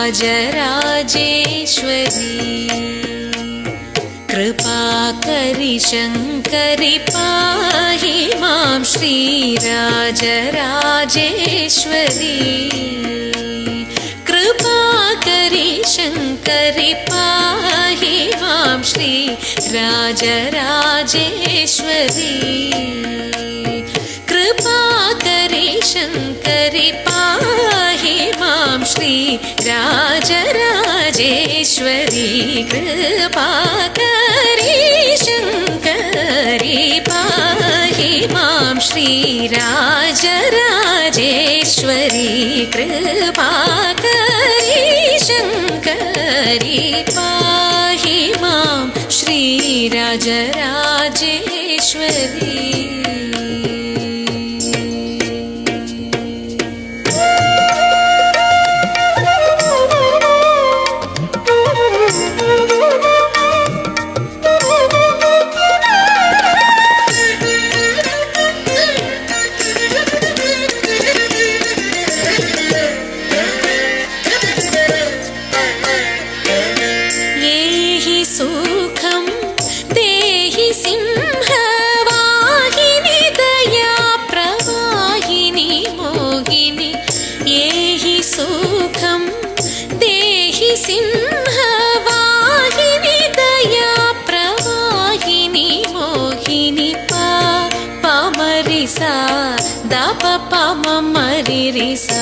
श्रीराजराजेश्वरी कृपाकरि शङ्करि पाहि मां श्रीराजराजेश्वरी कृपाकरि शङ्करि पाहि मां श्रीराजराजेश्वरी कृपाकरि शङ्करि पाहि मां श्रीराजराजेश्वरी कृपाकरि शङ्करि पाहि मां श्रीराजराजेश्वरी कृपाकरि शङ्करि पाहि मां श्रीराजराजेश्वरी सिंहवाहिनी दया प्रवाहिनी मोहिनी पामरिसा दप पमरिरिसा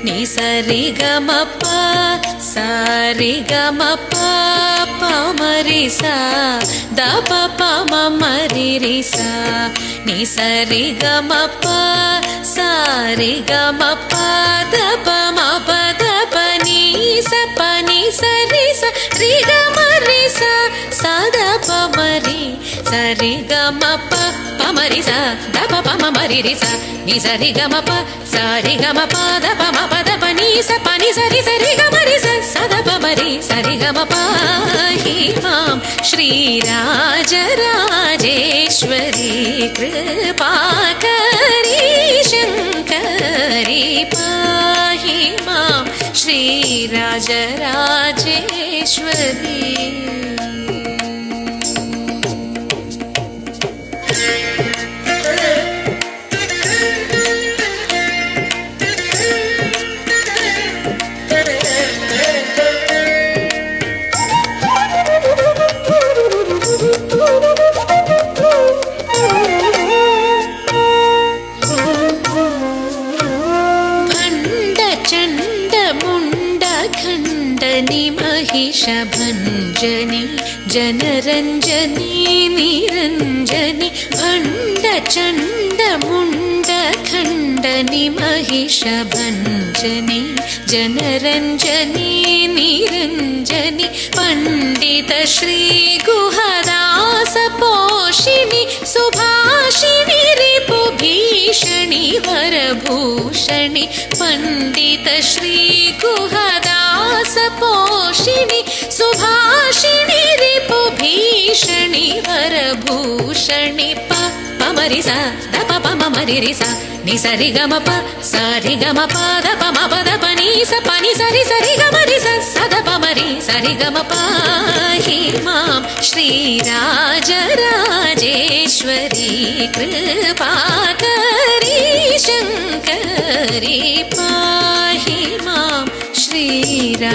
निसरिगमप सारिगमप पमरिसा दप पमरिरिसा निसरिगमप सारिगमप दप मप सपनि सरि सरि ग मरि सा द प मरि सरि ग म प मरि सा द प म मरि रि सा नि सरि ग म प सरि ग म प द प म प द प नि स प नि सरि सरि ग मरि सा द प मरि सरि ग म प हि मां श्रीराजराजेश्वरी कृपाकरि शङ्करि पाहि मां श्रीराजराजेश्वरी महिषभञ्जनि जनरञ्जनी निरञ्जनि भण्डचण्डमुण्डखण्डनि महिषभञ्जनि जनरञ्जनी निरञ्जनि पण्डित श्रीगुहदासपोषिणि सुभाषिणि रिपुभीषणि वरभूषणि पण्डित श्रीगुहदासपोषिणि सुभाषिणि रिपुभीषणि वरभूषणि पमरि सा द प प म मरि रि सा नि सरि ग म प सरि ग म प द प म प द प नि स प नि सरि सरि ग मरि सा स द प मरि सरि ग म प हि मां श्रीराजराजेश्वरी कृपाकरि शङ्करि पाहि मां श्रीराजराजेश्वरी